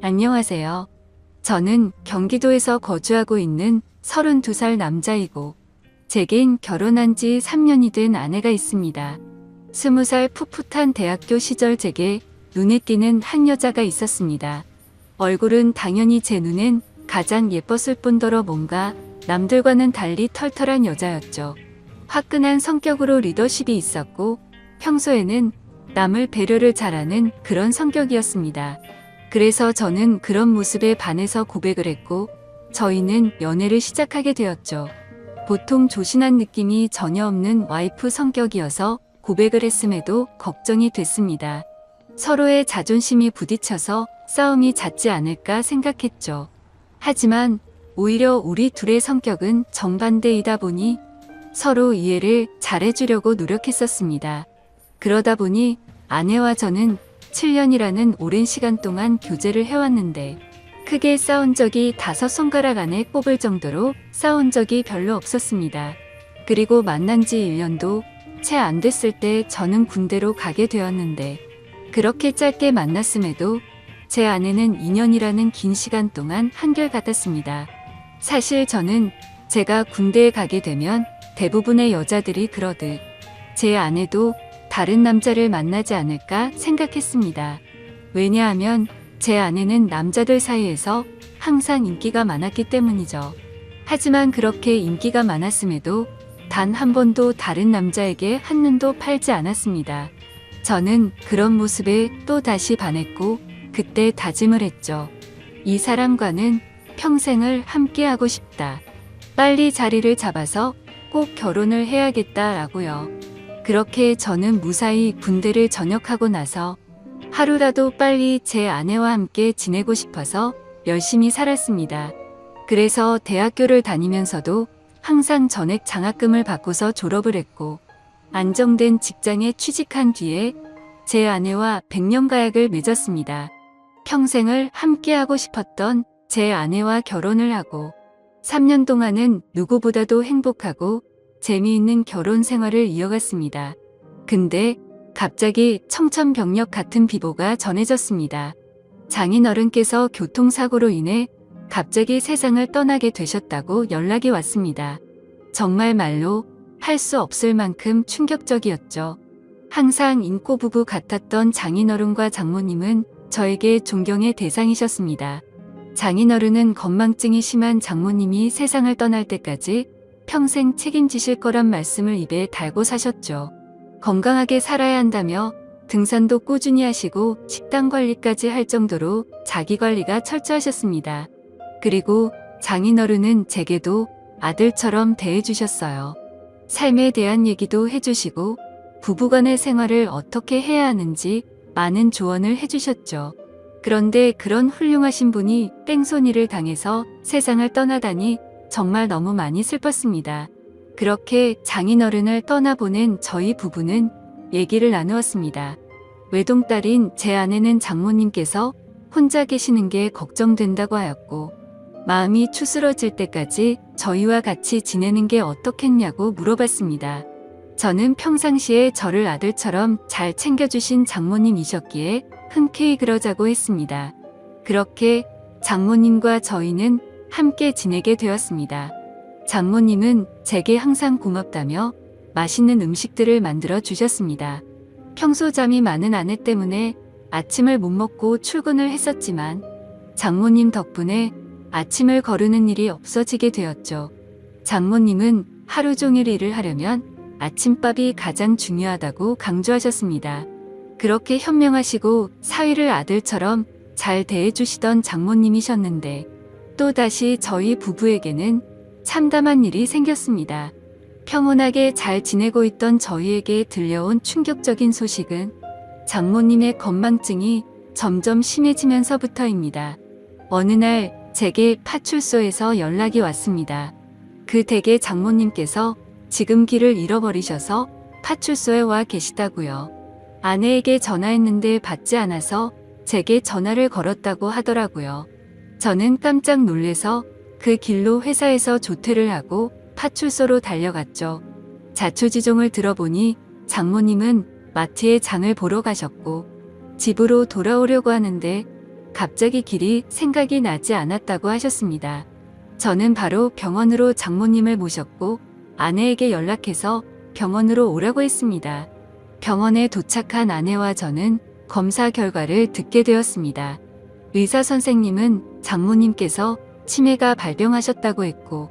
안녕하세요. 저는 경기도에서 거주하고 있는 32살 남자이고 제겐 결혼한 지 3년이 된 아내가 있습니다. 20살 풋풋한 대학교 시절 제게 눈에 띄는 한 여자가 있었습니다. 얼굴은 당연히 제 눈엔 가장 예뻤을 뿐더러 뭔가 남들과는 달리 털털한 여자였죠. 화끈한 성격으로 리더십이 있었고 평소에는 남을 배려를 잘하는 그런 성격이었습니다. 그래서 저는 그런 모습에 반해서 고백을 했고 저희는 연애를 시작하게 되었죠. 보통 조신한 느낌이 전혀 없는 와이프 성격이어서 고백을 했음에도 걱정이 됐습니다. 서로의 자존심이 부딪혀서 싸움이 잦지 않을까 생각했죠. 하지만 오히려 우리 둘의 성격은 정반대이다 보니 서로 이해를 잘해주려고 노력했었습니다. 그러다 보니 아내와 저는 7년이라는 오랜 시간 동안 교제를 해왔는데 크게 싸운 적이 5손가락 안에 꼽을 정도로 싸운 적이 별로 없었습니다. 그리고 만난 지 1년도 채 안 됐을 때 저는 군대로 가게 되었는데 그렇게 짧게 만났음에도 제 아내는 2년이라는 긴 시간 동안 한결같았습니다. 사실 저는 제가 군대에 가게 되면 대부분의 여자들이 그러듯 제 아내도 다른 남자를 만나지 않을까 생각했습니다. 왜냐하면 제 아내는 남자들 사이에서 항상 인기가 많았기 때문이죠. 하지만 그렇게 인기가 많았음에도 단 한 번도 다른 남자에게 한눈도 팔지 않았습니다. 저는 그런 모습에 또 다시 반했고 그때 다짐을 했죠. 이 사람과는 평생을 함께하고 싶다. 빨리 자리를 잡아서 꼭 결혼을 해야겠다라고요. 그렇게 저는 무사히 군대를 전역하고 나서 하루라도 빨리 제 아내와 함께 지내고 싶어서 열심히 살았습니다. 그래서 대학교를 다니면서도 항상 전액 장학금을 받고서 졸업을 했고 안정된 직장에 취직한 뒤에 제 아내와 백년가약을 맺었습니다. 평생을 함께하고 싶었던 제 아내와 결혼을 하고 3년 동안은 누구보다도 행복하고 재미있는 결혼 생활을 이어갔습니다. 근데 갑자기 청천벽력 같은 비보가 전해졌습니다. 장인어른께서 교통사고로 인해 갑자기 세상을 떠나게 되셨다고 연락이 왔습니다. 정말 말로 할 수 없을 만큼 충격적이었죠. 항상 인꼬 부부 같았던 장인어른과 장모님은 저에게 존경의 대상이셨습니다. 장인어른은 건망증이 심한 장모님이 세상을 떠날 때까지 평생 책임지실 거란 말씀을 입에 달고 사셨죠. 건강하게 살아야 한다며 등산도 꾸준히 하시고 식단 관리까지 할 정도로 자기 관리가 철저하셨습니다. 그리고 장인어른은 제게도 아들처럼 대해주셨어요. 삶에 대한 얘기도 해주시고 부부간의 생활을 어떻게 해야 하는지 많은 조언을 해주셨죠. 그런데 그런 훌륭하신 분이 뺑소니를 당해서 세상을 떠나다니 정말 너무 많이 슬펐습니다. 그렇게 장인어른을 떠나보낸 저희 부부는 얘기를 나누었습니다. 외동딸인 제 아내는 장모님께서 혼자 계시는 게 걱정된다고 하였고 마음이 추스러질 때까지 저희와 같이 지내는 게 어떻겠냐고 물어봤습니다. 저는 평상시에 저를 아들처럼 잘 챙겨주신 장모님이셨기에 흔쾌히 그러자고 했습니다. 그렇게 장모님과 저희는 함께 지내게 되었습니다. 장모님은 제게 항상 고맙다며 맛있는 음식들을 만들어 주셨습니다. 평소 잠이 많은 아내 때문에 아침을 못 먹고 출근을 했었지만 장모님 덕분에 아침을 거르는 일이 없어지게 되었죠. 장모님은 하루 종일 일을 하려면 아침밥이 가장 중요하다고 강조하셨습니다. 그렇게 현명하시고 사위를 아들처럼 잘 대해주시던 장모님이셨는데 또다시 저희 부부에게는 참담한 일이 생겼습니다. 평온하게 잘 지내고 있던 저희에게 들려온 충격적인 소식은 장모님의 건망증이 점점 심해지면서부터입니다. 어느 날 제게 파출소에서 연락이 왔습니다. 그 댁의 장모님께서 지금 길을 잃어버리셔서 파출소에 와 계시다고요. 아내에게 전화했는데 받지 않아서 제게 전화를 걸었다고 하더라고요. 저는 깜짝 놀래서 그 길로 회사에서 조퇴를 하고 파출소로 달려갔죠. 자초지종을 들어보니 장모님은 마트에 장을 보러 가셨고 집으로 돌아오려고 하는데 갑자기 길이 생각이 나지 않았다고 하셨습니다. 저는 바로 병원으로 장모님을 모셨고 아내에게 연락해서 병원으로 오라고 했습니다. 병원에 도착한 아내와 저는 검사 결과를 듣게 되었습니다. 의사 선생님은 장모님께서 치매가 발병하셨다고 했고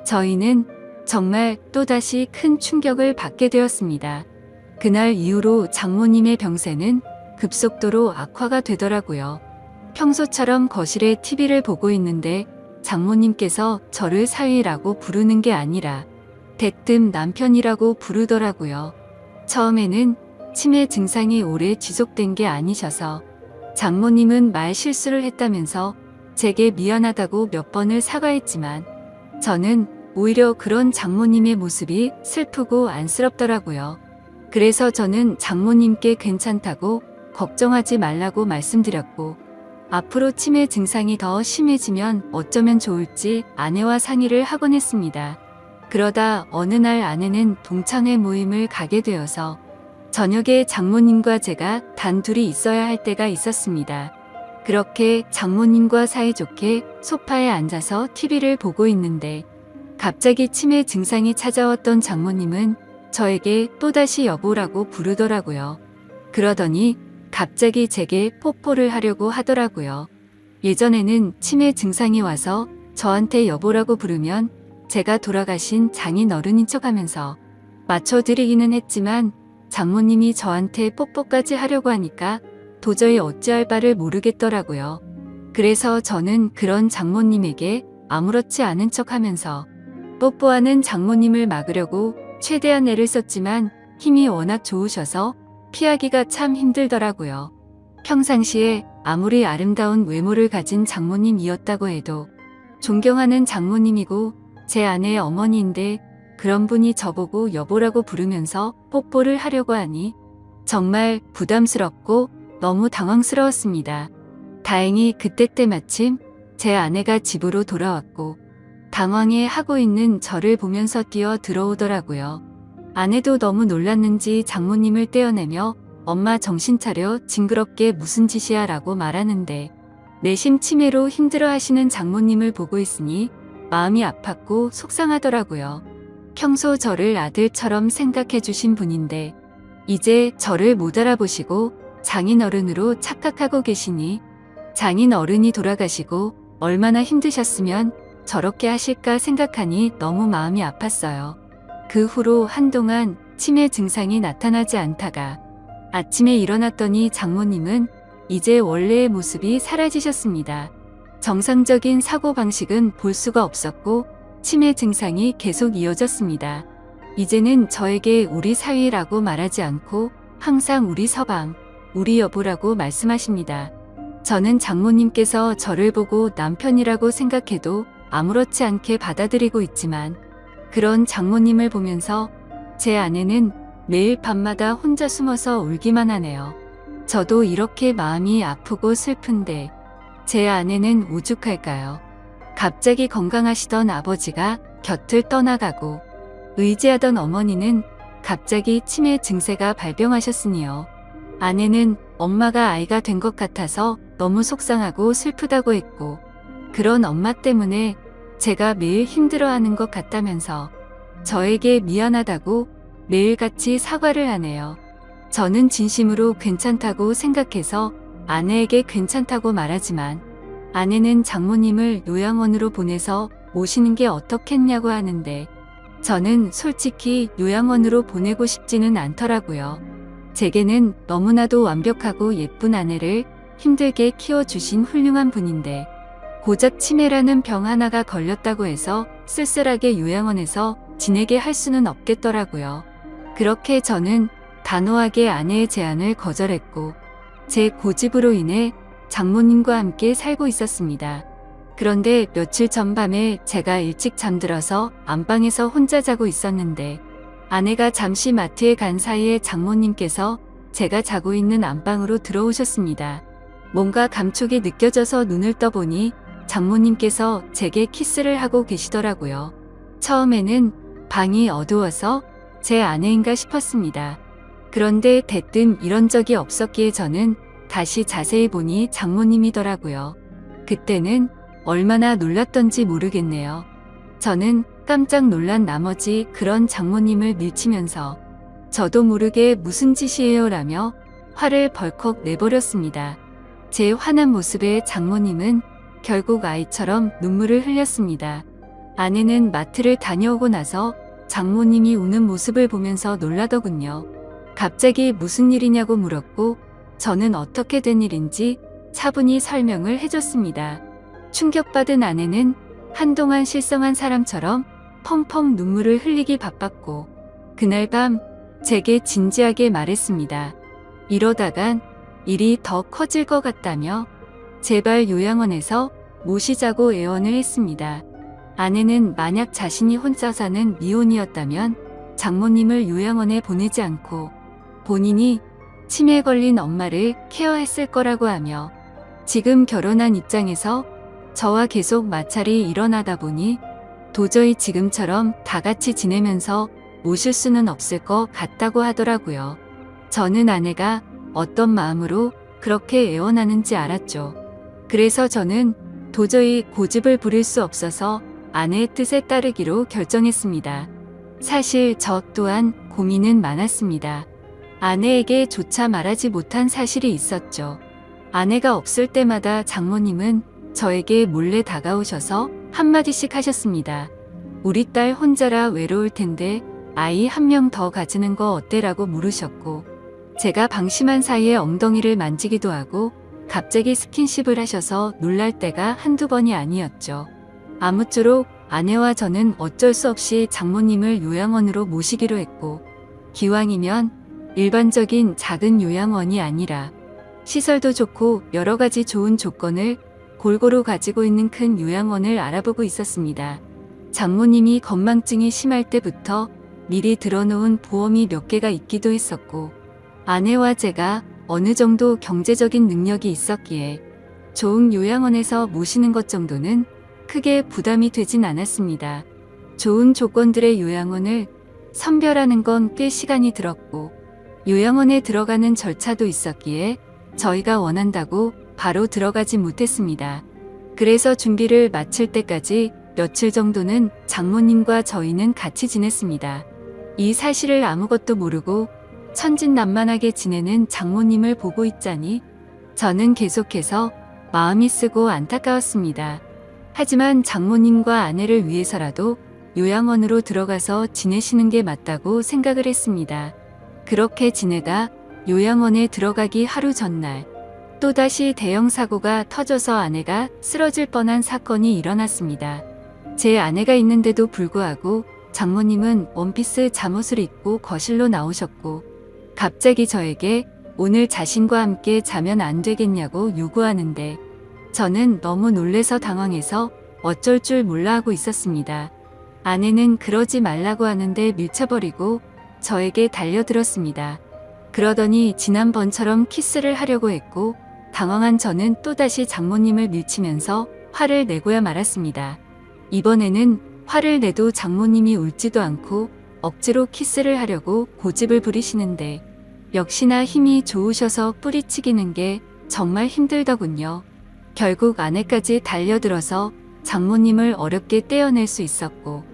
저희는 정말 또다시 큰 충격을 받게 되었습니다. 그날 이후로 장모님의 병세는 급속도로 악화가 되더라고요. 평소처럼 거실에 TV를 보고 있는데 장모님께서 저를 사위라고 부르는 게 아니라 대뜸 남편이라고 부르더라고요. 처음에는 치매 증상이 오래 지속된 게 아니셔서 장모님은 말 실수를 했다면서 제게 미안하다고 몇 번을 사과했지만 저는 오히려 그런 장모님의 모습이 슬프고 안쓰럽더라고요. 그래서 저는 장모님께 괜찮다고 걱정하지 말라고 말씀드렸고 앞으로 치매 증상이 더 심해지면 어쩌면 좋을지 아내와 상의를 하곤 했습니다. 그러다 어느 날 아내는 동창회 모임을 가게 되어서 저녁에 장모님과 제가 단둘이 있어야 할 때가 있었습니다. 그렇게 장모님과 사이좋게 소파에 앉아서 TV를 보고 있는데 갑자기 치매 증상이 찾아왔던 장모님은 저에게 또다시 여보라고 부르더라고요. 그러더니 갑자기 제게 뽀뽀를 하려고 하더라고요. 예전에는 치매 증상이 와서 저한테 여보라고 부르면 제가 돌아가신 장인어른인 척하면서 맞춰드리기는 했지만 장모님이 저한테 뽀뽀까지 하려고 하니까 도저히 어찌할 바를 모르겠더라고요. 그래서 저는 그런 장모님에게 아무렇지 않은 척하면서 뽀뽀하는 장모님을 막으려고 최대한 애를 썼지만 힘이 워낙 좋으셔서 피하기가 참 힘들더라고요. 평상시에 아무리 아름다운 외모를 가진 장모님이었다고 해도 존경하는 장모님이고 제 아내의 어머니인데 그런 분이 저보고 여보라고 부르면서 뽀뽀를 하려고 하니 정말 부담스럽고 너무 당황스러웠습니다. 다행히 그때 때마침 제 아내가 집으로 돌아왔고 당황해 하고 있는 저를 보면서 뛰어 들어오더라고요. 아내도 너무 놀랐는지 장모님을 떼어내며 엄마 정신 차려 징그럽게 무슨 짓이야 라고 말하는데 내심 치매로 힘들어 하시는 장모님을 보고 있으니 마음이 아팠고 속상하더라고요. 평소 저를 아들처럼 생각해 주신 분인데 이제 저를 못 알아보시고 장인어른으로 착각하고 계시니 장인어른이 돌아가시고 얼마나 힘드셨으면 저렇게 하실까 생각하니 너무 마음이 아팠어요. 그 후로 한동안 치매 증상이 나타나지 않다가 아침에 일어났더니 장모님은 이제 원래의 모습이 사라지셨습니다. 정상적인 사고방식은 볼 수가 없었고 치매 증상이 계속 이어졌습니다. 이제는 저에게 우리 사위라고 말하지 않고 항상 우리 서방, 우리 여보라고 말씀하십니다. 저는 장모님께서 저를 보고 남편이라고 생각해도 아무렇지 않게 받아들이고 있지만 그런 장모님을 보면서 제 아내는 매일 밤마다 혼자 숨어서 울기만 하네요. 저도 이렇게 마음이 아프고 슬픈데 제 아내는 오죽할까요? 갑자기 건강하시던 아버지가 곁을 떠나가고 의지하던 어머니는 갑자기 치매 증세가 발병하셨으니요. 아내는 엄마가 아이가 된 것 같아서 너무 속상하고 슬프다고 했고 그런 엄마 때문에 제가 매일 힘들어하는 것 같다면서 저에게 미안하다고 매일같이 사과를 하네요. 저는 진심으로 괜찮다고 생각해서 아내에게 괜찮다고 말하지만 아내는 장모님을 요양원으로 보내서 모시는 게 어떻겠냐고 하는데 저는 솔직히 요양원으로 보내고 싶지는 않더라고요. 제게는 너무나도 완벽하고 예쁜 아내를 힘들게 키워주신 훌륭한 분인데 고작 치매라는 병 하나가 걸렸다고 해서 쓸쓸하게 요양원에서 지내게 할 수는 없겠더라고요. 그렇게 저는 단호하게 아내의 제안을 거절했고 제 고집으로 인해 장모님과 함께 살고 있었습니다. 그런데 며칠 전 밤에 제가 일찍 잠들어서 안방에서 혼자 자고 있었는데 아내가 잠시 마트에 간 사이에 장모님께서 제가 자고 있는 안방으로 들어오셨습니다. 뭔가 감촉이 느껴져서 눈을 떠보니 장모님께서 제게 키스를 하고 계시더라고요. 처음에는 방이 어두워서 제 아내인가 싶었습니다. 그런데 대뜸 이런 적이 없었기에 저는 다시 자세히 보니 장모님이더라고요. 그때는 얼마나 놀랐던지 모르겠네요. 저는 깜짝 놀란 나머지 그런 장모님을 밀치면서 저도 모르게 무슨 짓이에요 라며 화를 벌컥 내버렸습니다. 제 화난 모습에 장모님은 결국 아이처럼 눈물을 흘렸습니다. 아내는 마트를 다녀오고 나서 장모님이 우는 모습을 보면서 놀라더군요. 갑자기 무슨 일이냐고 물었고 저는 어떻게 된 일인지 차분히 설명을 해줬습니다. 충격받은 아내는 한동안 실성한 사람처럼 펑펑 눈물을 흘리기 바빴고 그날 밤 제게 진지하게 말했습니다. 이러다간 일이 더 커질 것 같다며 제발 요양원에서 모시자고 애원을 했습니다. 아내는 만약 자신이 혼자 사는 미혼이었다면 장모님을 요양원에 보내지 않고 본인이 치매에 걸린 엄마를 케어했을 거라고 하며 지금 결혼한 입장에서 저와 계속 마찰이 일어나다 보니 도저히 지금처럼 다 같이 지내면서 모실 수는 없을 것 같다고 하더라고요. 저는 아내가 어떤 마음으로 그렇게 애원하는지 알았죠. 그래서 저는 도저히 고집을 부릴 수 없어서 아내의 뜻에 따르기로 결정했습니다. 사실 저 또한 고민은 많았습니다. 아내에게 조차 말하지 못한 사실이 있었죠. 아내가 없을 때마다 장모님은 저에게 몰래 다가오셔서 한마디씩 하셨습니다. 우리 딸 혼자라 외로울 텐데 아이 한 명 더 가지는 거 어때라고 물으셨고 제가 방심한 사이에 엉덩이를 만지기도 하고 갑자기 스킨십을 하셔서 놀랄 때가 한두 번이 아니었죠. 아무쪼록 아내와 저는 어쩔 수 없이 장모님을 요양원으로 모시기로 했고 기왕이면 일반적인 작은 요양원이 아니라 시설도 좋고 여러 가지 좋은 조건을 골고루 가지고 있는 큰 요양원을 알아보고 있었습니다. 장모님이 건망증이 심할 때부터 미리 들어놓은 보험이 몇 개가 있기도 했었고 아내와 제가 어느 정도 경제적인 능력이 있었기에 좋은 요양원에서 모시는 것 정도는 크게 부담이 되진 않았습니다. 좋은 조건들의 요양원을 선별하는 건 꽤 시간이 들었고 요양원에 들어가는 절차도 있었기에 저희가 원한다고 바로 들어가지 못했습니다. 그래서 준비를 마칠 때까지 며칠 정도는 장모님과 저희는 같이 지냈습니다. 이 사실을 아무것도 모르고 천진난만하게 지내는 장모님을 보고 있자니 저는 계속해서 마음이 쓰고 안타까웠습니다. 하지만 장모님과 아내를 위해서라도 요양원으로 들어가서 지내시는 게 맞다고 생각을 했습니다. 그렇게 지내다 요양원에 들어가기 하루 전날 또다시 대형 사고가 터져서 아내가 쓰러질 뻔한 사건이 일어났습니다. 제 아내가 있는데도 불구하고 장모님은 원피스 잠옷을 입고 거실로 나오셨고 갑자기 저에게 오늘 자신과 함께 자면 안 되겠냐고 요구하는데 저는 너무 놀래서 당황해서 어쩔 줄 몰라 하고 있었습니다. 아내는 그러지 말라고 하는데 밀쳐버리고 저에게 달려들었습니다. 그러더니 지난번처럼 키스를 하려고 했고 당황한 저는 또다시 장모님을 밀치면서 화를 내고야 말았습니다. 이번에는 화를 내도 장모님이 울지도 않고 억지로 키스를 하려고 고집을 부리시는데 역시나 힘이 좋으셔서 뿌리치기는 게 정말 힘들더군요. 결국 아내까지 달려들어서 장모님을 어렵게 떼어낼 수 있었고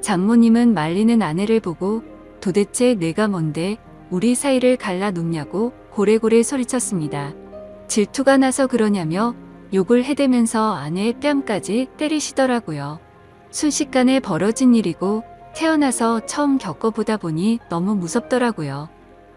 장모님은 말리는 아내를 보고 도대체 내가 뭔데 우리 사이를 갈라놓냐고 고래고래 소리쳤습니다. 질투가 나서 그러냐며 욕을 해대면서 아내의 뺨까지 때리시더라고요. 순식간에 벌어진 일이고 태어나서 처음 겪어보다 보니 너무 무섭더라고요.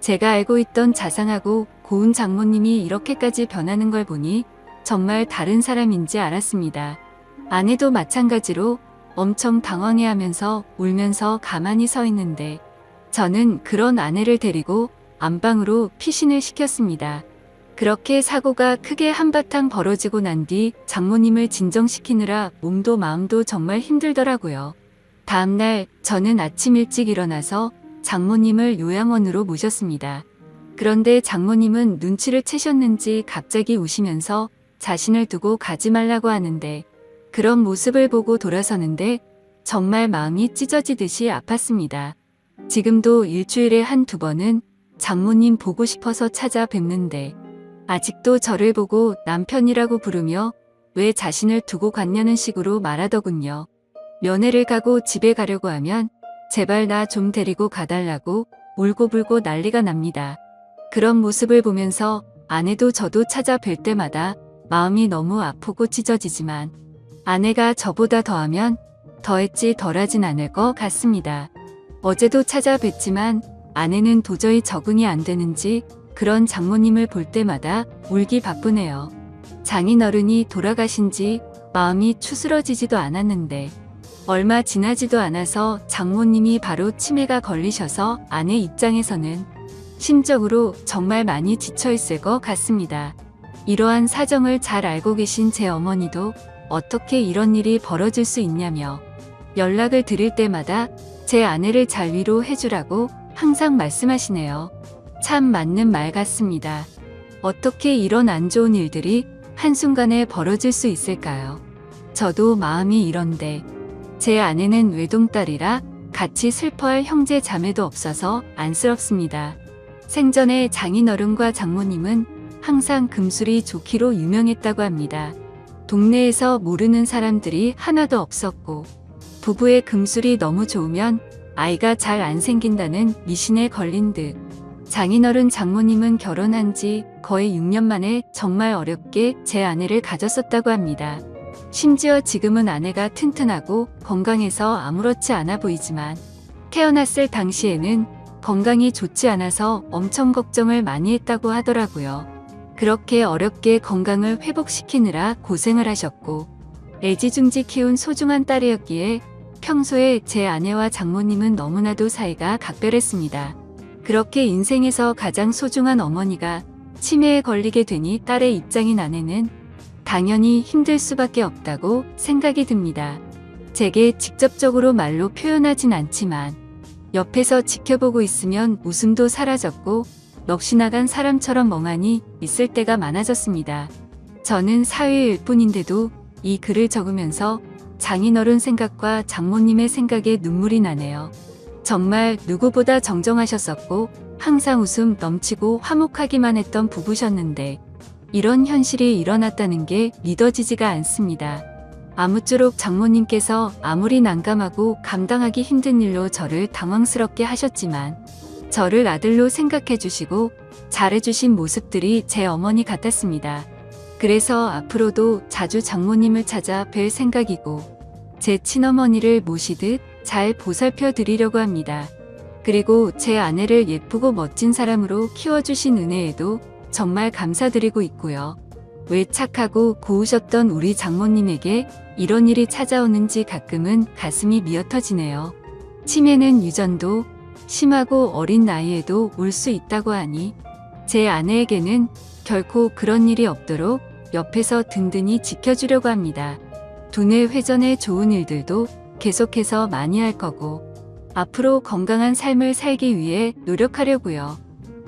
제가 알고 있던 자상하고 고운 장모님이 이렇게까지 변하는 걸 보니 정말 다른 사람인지 알았습니다. 아내도 마찬가지로 엄청 당황해하면서 울면서 가만히 서 있는데 저는 그런 아내를 데리고 안방으로 피신을 시켰습니다. 그렇게 사고가 크게 한바탕 벌어지고 난 뒤 장모님을 진정시키느라 몸도 마음도 정말 힘들더라고요. 다음날 저는 아침 일찍 일어나서 장모님을 요양원으로 모셨습니다. 그런데 장모님은 눈치를 채셨는지 갑자기 우시면서 자신을 두고 가지 말라고 하는데 그런 모습을 보고 돌아서는데 정말 마음이 찢어지듯이 아팠습니다. 지금도 일주일에 한두 번은 장모님 보고 싶어서 찾아뵙는데 아직도 저를 보고 남편이라고 부르며 왜 자신을 두고 갔냐는 식으로 말하더군요. 면회를 가고 집에 가려고 하면 제발 나 좀 데리고 가달라고 울고불고 난리가 납니다. 그런 모습을 보면서 아내도 저도 찾아뵐 때마다 마음이 너무 아프고 찢어지지만 아내가 저보다 더하면 더했지 덜하진 않을 것 같습니다. 어제도 찾아뵀지만 아내는 도저히 적응이 안 되는지 그런 장모님을 볼 때마다 울기 바쁘네요. 장인어른이 돌아가신 지 마음이 추스러지지도 않았는데 얼마 지나지도 않아서 장모님이 바로 치매가 걸리셔서 아내 입장에서는 심적으로 정말 많이 지쳐있을 것 같습니다. 이러한 사정을 잘 알고 계신 제 어머니도 어떻게 이런 일이 벌어질 수 있냐며 연락을 드릴 때마다 제 아내를 잘 위로해주라고 항상 말씀하시네요. 참 맞는 말 같습니다. 어떻게 이런 안 좋은 일들이 한순간에 벌어질 수 있을까요? 저도 마음이 이런데 제 아내는 외동딸이라 같이 슬퍼할 형제 자매도 없어서 안쓰럽습니다. 생전에 장인어른과 장모님은 항상 금술이 좋기로 유명했다고 합니다. 동네에서 모르는 사람들이 하나도 없었고 부부의 금술이 너무 좋으면 아이가 잘 안 생긴다는 미신에 걸린 듯 장인어른 장모님은 결혼한 지 거의 6년 만에 정말 어렵게 제 아내를 가졌었다고 합니다. 심지어 지금은 아내가 튼튼하고 건강해서 아무렇지 않아 보이지만 태어났을 당시에는 건강이 좋지 않아서 엄청 걱정을 많이 했다고 하더라고요. 그렇게 어렵게 건강을 회복시키느라 고생을 하셨고 애지중지 키운 소중한 딸이었기에 평소에 제 아내와 장모님은 너무나도 사이가 각별했습니다. 그렇게 인생에서 가장 소중한 어머니가 치매에 걸리게 되니 딸의 입장인 아내는 당연히 힘들 수밖에 없다고 생각이 듭니다. 제게 직접적으로 말로 표현하진 않지만 옆에서 지켜보고 있으면 웃음도 사라졌고 넋이 나간 사람처럼 멍하니 있을 때가 많아졌습니다. 저는 사회일 뿐인데도 이 글을 적으면서 장인어른 생각과 장모님의 생각에 눈물이 나네요. 정말 누구보다 정정하셨었고 항상 웃음 넘치고 화목하기만 했던 부부셨는데 이런 현실이 일어났다는 게 믿어지지가 않습니다. 아무쪼록 장모님께서 아무리 난감하고 감당하기 힘든 일로 저를 당황스럽게 하셨지만 저를 아들로 생각해 주시고 잘해주신 모습들이 제 어머니 같았습니다. 그래서 앞으로도 자주 장모님을 찾아 뵐 생각이고 제 친어머니를 모시듯 잘 보살펴 드리려고 합니다. 그리고 제 아내를 예쁘고 멋진 사람으로 키워주신 은혜에도 정말 감사드리고 있고요. 왜 착하고 고우셨던 우리 장모님에게 이런 일이 찾아오는지 가끔은 가슴이 미어터지네요. 치매는 유전도 심하고 어린 나이에도 올 수 있다고 하니 제 아내에게는 결코 그런 일이 없도록 옆에서 든든히 지켜주려고 합니다. 두뇌 회전에 좋은 일들도 계속해서 많이 할 거고 앞으로 건강한 삶을 살기 위해 노력하려고요.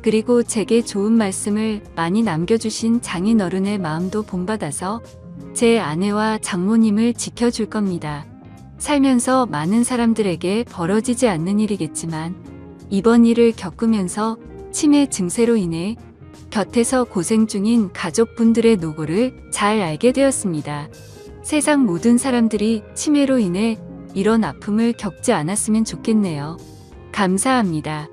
그리고 제게 좋은 말씀을 많이 남겨주신 장인어른의 마음도 본받아서 제 아내와 장모님을 지켜줄 겁니다. 살면서 많은 사람들에게 벌어지지 않는 일이겠지만 이번 일을 겪으면서 치매 증세로 인해 곁에서 고생 중인 가족분들의 노고를 잘 알게 되었습니다. 세상 모든 사람들이 치매로 인해 이런 아픔을 겪지 않았으면 좋겠네요. 감사합니다.